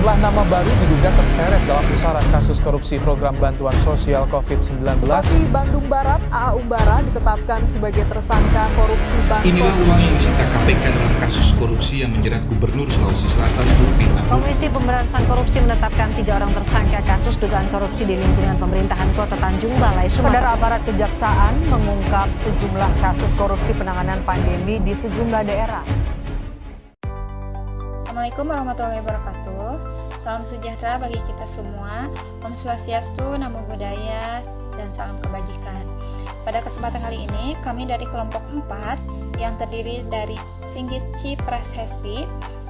Sejumlah nama baru diduga terseret dalam pusaran kasus korupsi program bantuan sosial COVID-19. Bupati Bandung Barat, A.A. Umbara, ditetapkan sebagai tersangka korupsi bansos. Inilah uang yang disita KPK dalam kasus korupsi yang menjerat Gubernur Sulawesi Selatan Nurdin Abdul. Komisi Pemberantasan Korupsi menetapkan 3 orang tersangka kasus dugaan korupsi di lingkungan pemerintahan Kota Tanjung Balai, Sumatera. Saudara aparat kejaksaan mengungkap sejumlah kasus korupsi penanganan pandemi di sejumlah daerah. Assalamualaikum warahmatullahi wabarakatuh. Salam sejahtera bagi kita semua. Om Swastiastu, Namo Buddhaya, dan salam kebajikan. Pada kesempatan kali ini, kami dari kelompok 4 yang terdiri dari Singgitci Prashesti,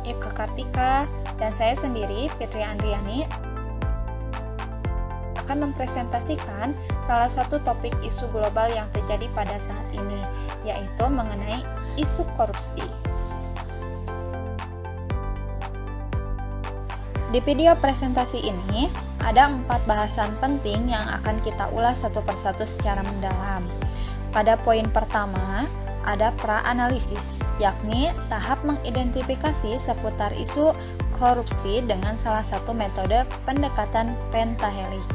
Eka Kartika, dan saya sendiri, Fitri Andriani, akan mempresentasikan salah satu topik isu global yang terjadi pada saat ini, yaitu mengenai isu korupsi. Di video presentasi ini, ada 4 bahasan penting yang akan kita ulas satu persatu secara mendalam. Pada poin pertama, ada pra-analisis, yakni tahap mengidentifikasi seputar isu korupsi dengan salah satu metode pendekatan pentahelik.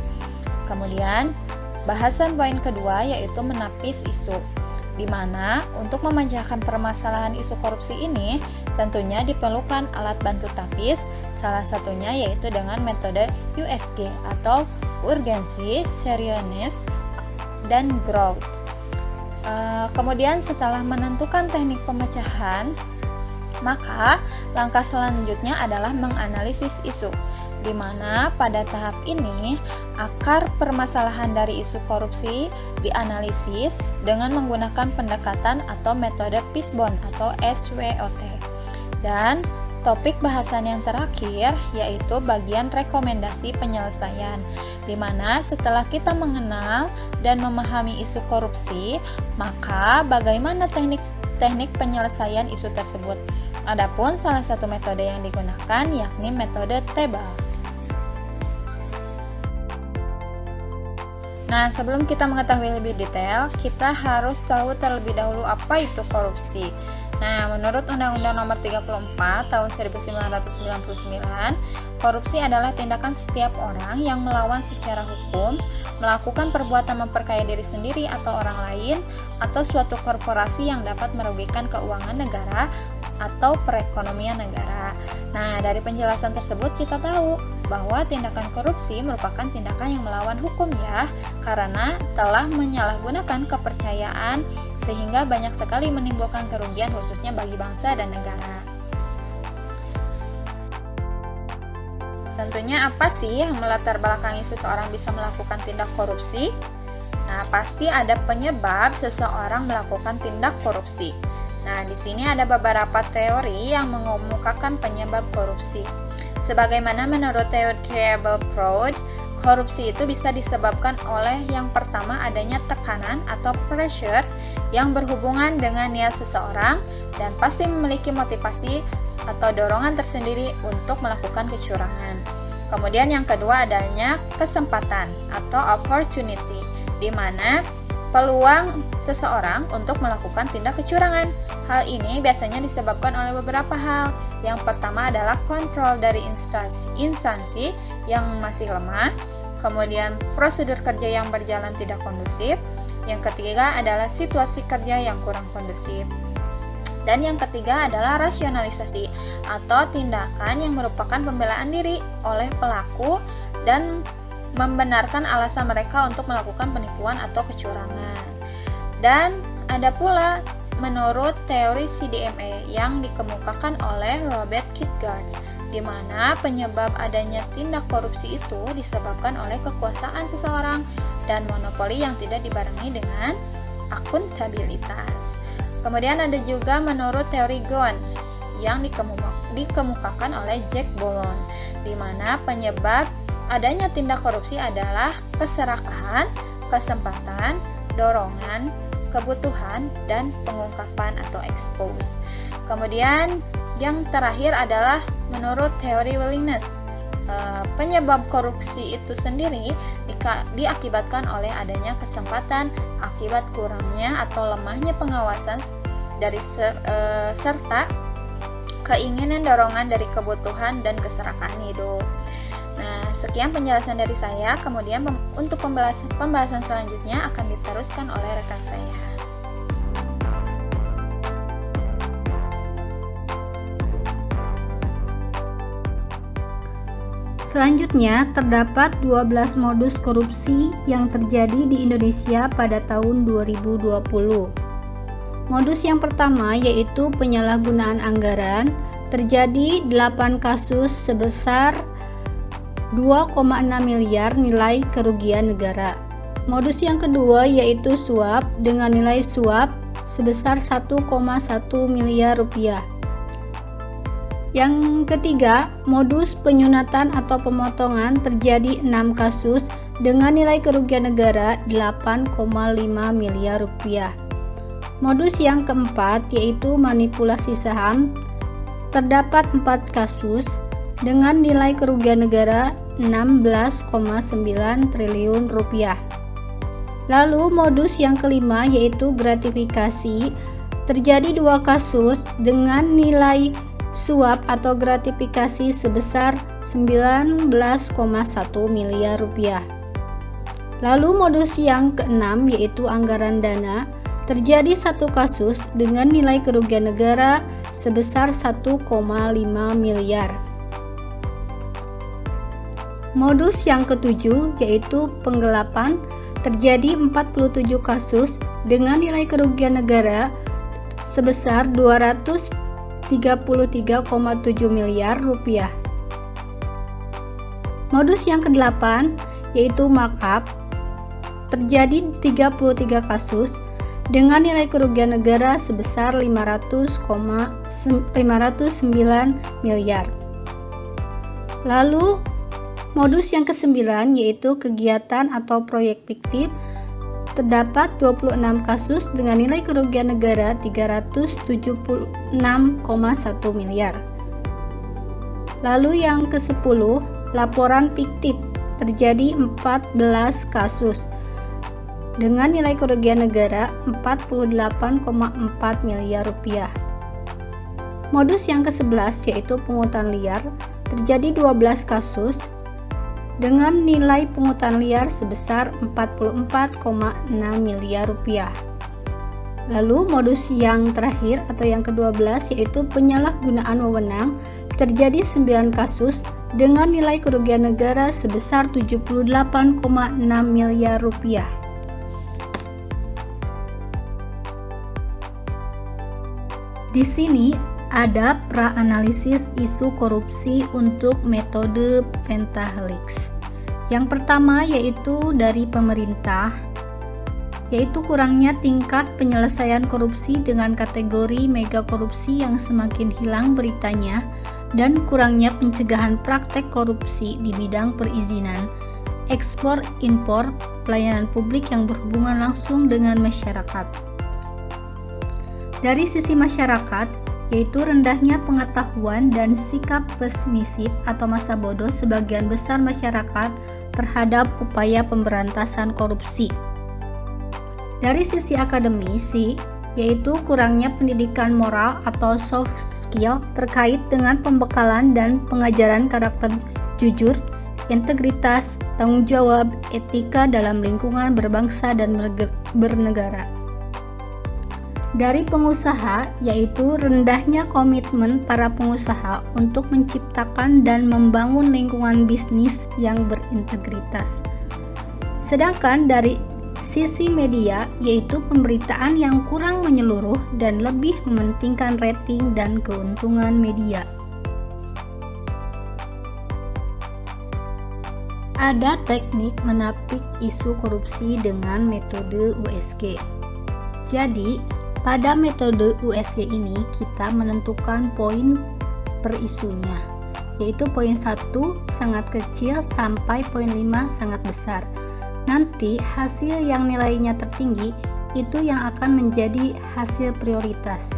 Kemudian, bahasan poin kedua yaitu menapis isu, di mana untuk memecahkan permasalahan isu korupsi ini tentunya diperlukan alat bantu tapis, salah satunya yaitu dengan metode USG atau urgensi, seriousness, dan growth. Kemudian setelah menentukan teknik pemecahan, maka langkah selanjutnya adalah menganalisis isu, di mana pada tahap ini akar permasalahan dari isu korupsi dianalisis dengan menggunakan pendekatan atau metode Fishbone atau SWOT. Dan topik bahasan yang terakhir yaitu bagian rekomendasi penyelesaian, di mana setelah kita mengenal dan memahami isu korupsi, maka bagaimana teknik penyelesaian isu tersebut. Adapun salah satu metode yang digunakan yakni metode Tebal. Nah, sebelum kita mengetahui lebih detail, kita harus tahu terlebih dahulu apa itu korupsi. Nah, menurut Undang-Undang Nomor 34 Tahun 1999, korupsi adalah tindakan setiap orang yang melawan secara hukum, melakukan perbuatan memperkaya diri sendiri atau orang lain, atau suatu korporasi yang dapat merugikan keuangan negara atau perekonomian negara. Nah, dari penjelasan tersebut kita tahu bahwa tindakan korupsi merupakan tindakan yang melawan hukum ya, karena telah menyalahgunakan kepercayaan sehingga banyak sekali menimbulkan kerugian khususnya bagi bangsa dan negara. Tentunya apa sih yang melatar belakangi seseorang bisa melakukan tindak korupsi? Nah, pasti ada penyebab seseorang melakukan tindak korupsi. Nah, di sini ada beberapa teori yang mengemukakan penyebab korupsi. Sebagaimana menurut teori Tribal Fraud, korupsi itu bisa disebabkan oleh yang pertama adanya tekanan atau pressure yang berhubungan dengan niat seseorang dan pasti memiliki motivasi atau dorongan tersendiri untuk melakukan kecurangan. Kemudian yang kedua adanya kesempatan atau opportunity, di mana peluang seseorang untuk melakukan tindak kecurangan. Hal ini biasanya disebabkan oleh beberapa hal. Yang pertama adalah kontrol dari instansi yang masih lemah, kemudian prosedur kerja yang berjalan tidak kondusif, yang ketiga adalah situasi kerja yang kurang kondusif, dan yang ketiga adalah rasionalisasi atau tindakan yang merupakan pembelaan diri oleh pelaku dan membenarkan alasan mereka untuk melakukan penipuan atau kecurangan. Dan ada pula menurut teori CDMA yang dikemukakan oleh Robert Kitgard, di mana penyebab adanya tindak korupsi itu disebabkan oleh kekuasaan seseorang dan monopoli yang tidak dibarengi dengan akuntabilitas. Kemudian ada juga menurut teori Ghosn yang dikemukakan oleh Jack Bowen, di mana penyebab adanya tindak korupsi adalah keserakahan, kesempatan, dorongan, kebutuhan, dan pengungkapan atau expose. Kemudian yang terakhir adalah menurut teori willingness. Penyebab korupsi itu sendiri diakibatkan oleh adanya kesempatan akibat kurangnya atau lemahnya pengawasan dari serta keinginan, dorongan dari kebutuhan dan keserakaan hidup. Nah, sekian penjelasan dari saya. Kemudian untuk pembahasan selanjutnya akan diteruskan oleh rekan saya. Selanjutnya, terdapat 12 modus korupsi yang terjadi di Indonesia pada tahun 2020. Modus yang pertama yaitu penyalahgunaan anggaran. Terjadi 8 kasus sebesar 2,6 miliar nilai kerugian negara. Modus yang kedua yaitu suap dengan nilai suap sebesar 1,1 miliar rupiah. Yang ketiga, modus penyunatan atau pemotongan terjadi 6 kasus dengan nilai kerugian negara 8,5 miliar rupiah. Modus yang keempat yaitu manipulasi saham. Terdapat 4 kasus dengan nilai kerugian negara 16,9 triliun rupiah. Lalu modus yang kelima yaitu gratifikasi. Terjadi 2 kasus dengan nilai suap atau gratifikasi sebesar 19,1 miliar rupiah. Lalu modus yang keenam yaitu anggaran dana. Terjadi 1 kasus dengan nilai kerugian negara sebesar 1,5 miliar. Modus yang ketujuh yaitu penggelapan. Terjadi 47 kasus dengan nilai kerugian negara sebesar 233,7 miliar rupiah. Modus yang ke-8 yaitu markup. Terjadi 33 kasus dengan nilai kerugian negara sebesar 509 miliar. Lalu modus yang ke-9 yaitu kegiatan atau proyek fiktif. Terdapat 26 kasus dengan nilai kerugian negara 376,1 miliar. Lalu yang ke-10, laporan fiktif. Terjadi 14 kasus dengan nilai kerugian negara 48,4 miliar rupiah. Modus yang ke-11 yaitu pungutan liar. Terjadi 12 kasus dengan nilai pungutan liar sebesar 44,6 miliar rupiah. Lalu modus yang terakhir atau yang ke-12 yaitu penyalahgunaan wewenang. Terjadi 9 kasus dengan nilai kerugian negara sebesar 78,6 miliar rupiah. Di sini ada pra-analisis isu korupsi untuk metode pentahelix. Yang pertama yaitu dari pemerintah, yaitu kurangnya tingkat penyelesaian korupsi dengan kategori mega korupsi yang semakin hilang beritanya, dan kurangnya pencegahan praktek korupsi di bidang perizinan, ekspor, impor, pelayanan publik yang berhubungan langsung dengan masyarakat. Dari sisi masyarakat, yaitu rendahnya pengetahuan dan sikap pesimisif atau masa bodoh sebagian besar masyarakat terhadap upaya pemberantasan korupsi. Dari sisi akademisi, yaitu kurangnya pendidikan moral atau soft skill terkait dengan pembekalan dan pengajaran karakter jujur, integritas, tanggung jawab, etika dalam lingkungan berbangsa dan bernegara. Dari pengusaha, yaitu rendahnya komitmen para pengusaha untuk menciptakan dan membangun lingkungan bisnis yang berintegritas. Sedangkan dari sisi media, yaitu pemberitaan yang kurang menyeluruh dan lebih mementingkan rating dan keuntungan media. Ada teknik menapik isu korupsi dengan metode USG. Jadi, pada metode USG ini kita menentukan poin per isunya, yaitu poin 1 sangat kecil sampai poin 5 sangat besar. Nanti hasil yang nilainya tertinggi itu yang akan menjadi hasil prioritas.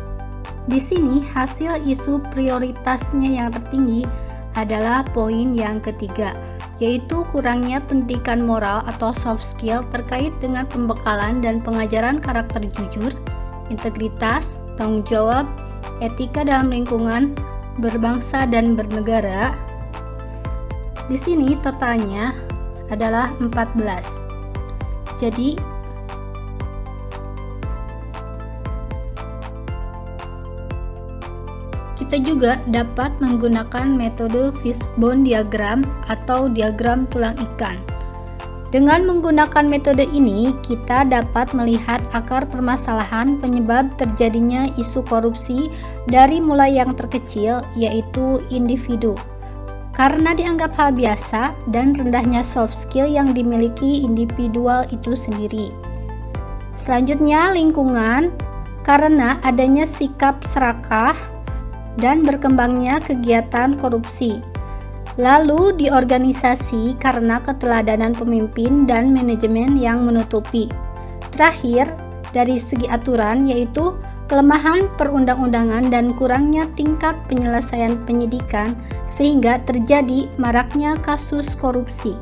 Di sini hasil isu prioritasnya yang tertinggi adalah poin yang ketiga, yaitu kurangnya pendidikan moral atau soft skill terkait dengan pembekalan dan pengajaran karakter jujur, integritas, tanggung jawab, etika dalam lingkungan, berbangsa dan bernegara. Di sini totalnya adalah 14. Jadi kita juga dapat menggunakan metode fishbone diagram atau diagram tulang ikan. Dengan menggunakan metode ini, kita dapat melihat akar permasalahan penyebab terjadinya isu korupsi dari mulai yang terkecil, yaitu individu. Karena dianggap hal biasa dan rendahnya soft skill yang dimiliki individual itu sendiri. Selanjutnya, lingkungan, karena adanya sikap serakah dan berkembangnya kegiatan korupsi. Lalu di organisasi karena keteladanan pemimpin dan manajemen yang menutupi. Terakhir, dari segi aturan yaitu kelemahan perundang-undangan dan kurangnya tingkat penyelesaian penyidikan sehingga terjadi maraknya kasus korupsi.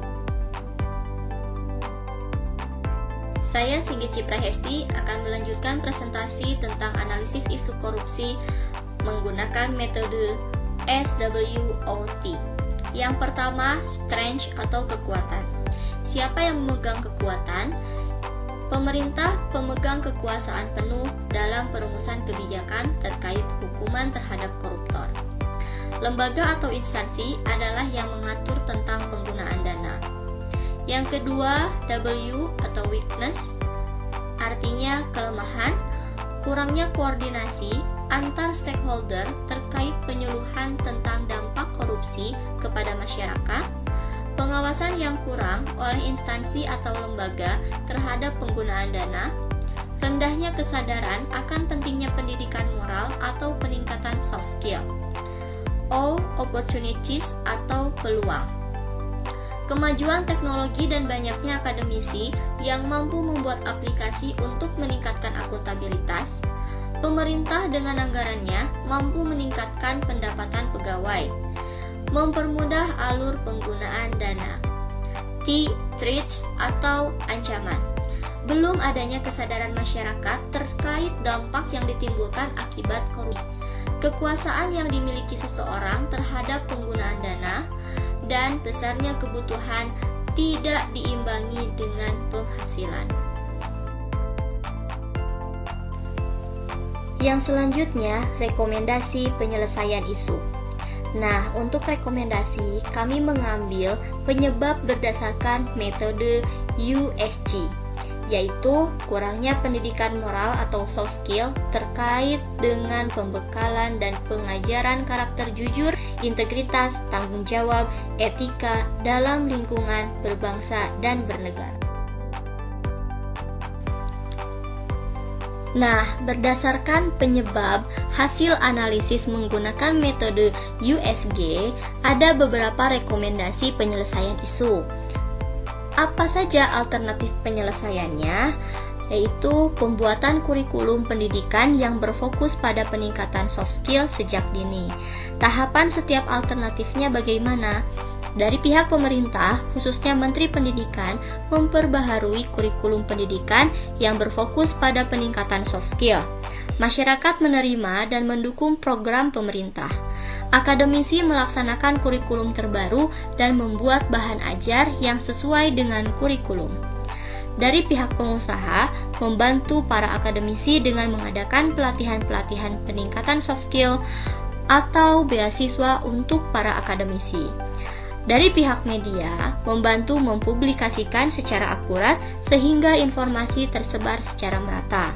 Saya Singgit Ciprahesti akan melanjutkan presentasi tentang analisis isu korupsi menggunakan metode SWOT. Yang pertama, strength atau kekuatan. Siapa yang memegang kekuatan? Pemerintah pemegang kekuasaan penuh dalam perumusan kebijakan terkait hukuman terhadap koruptor. Lembaga atau instansi adalah yang mengatur tentang penggunaan dana. Yang kedua, W atau weakness, artinya kelemahan, kurangnya koordinasi antar stakeholder terkait penyuluhan tentang dampak korupsi kepada masyarakat, pengawasan yang kurang oleh instansi atau lembaga terhadap penggunaan dana, rendahnya kesadaran akan pentingnya pendidikan moral atau peningkatan soft skill. O, opportunities atau peluang. Kemajuan teknologi dan banyaknya akademisi yang mampu membuat aplikasi untuk meningkatkan akuntabilitas. Pemerintah dengan anggarannya mampu meningkatkan pendapatan pegawai, mempermudah alur penggunaan dana. T, threats atau ancaman. Belum adanya kesadaran masyarakat terkait dampak yang ditimbulkan akibat korupsi. Kekuasaan yang dimiliki seseorang terhadap penggunaan dana dan besarnya kebutuhan tidak diimbangi dengan penghasilan. Yang selanjutnya, rekomendasi penyelesaian isu. Nah, untuk rekomendasi, kami mengambil penyebab berdasarkan metode USG, yaitu kurangnya pendidikan moral atau soft skill terkait dengan pembekalan dan pengajaran karakter jujur, integritas, tanggung jawab, etika dalam lingkungan berbangsa dan bernegara. Nah, berdasarkan penyebab hasil analisis menggunakan metode USG, ada beberapa rekomendasi penyelesaian isu. Apa saja alternatif penyelesaiannya? Yaitu pembuatan kurikulum pendidikan yang berfokus pada peningkatan soft skill sejak dini. Tahapan setiap alternatifnya bagaimana? Dari pihak pemerintah, khususnya Menteri Pendidikan, memperbaharui kurikulum pendidikan yang berfokus pada peningkatan soft skill. Masyarakat menerima dan mendukung program pemerintah. Akademisi melaksanakan kurikulum terbaru dan membuat bahan ajar yang sesuai dengan kurikulum. Dari pihak pengusaha, membantu para akademisi dengan mengadakan pelatihan-pelatihan peningkatan soft skill atau beasiswa untuk para akademisi. Dari pihak media, membantu mempublikasikan secara akurat sehingga informasi tersebar secara merata.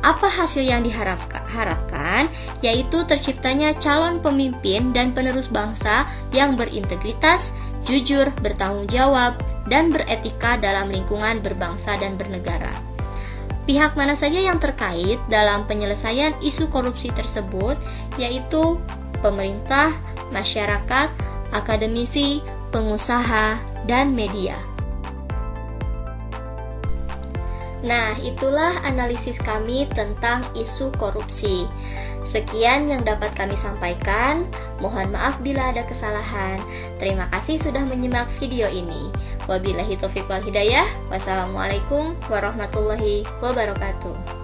Apa hasil yang diharapkan? Yaitu terciptanya calon pemimpin dan penerus bangsa yang berintegritas, jujur, bertanggung jawab, dan beretika dalam lingkungan berbangsa dan bernegara. Pihak mana saja yang terkait dalam penyelesaian isu korupsi tersebut, yaitu pemerintah, masyarakat, akademisi, pengusaha, dan media. Nah, itulah analisis kami tentang isu korupsi. Sekian yang dapat kami sampaikan. Mohon maaf bila ada kesalahan. Terima kasih sudah menyimak video ini. Wabillahi taufiq wal hidayah. Wassalamualaikum warahmatullahi wabarakatuh.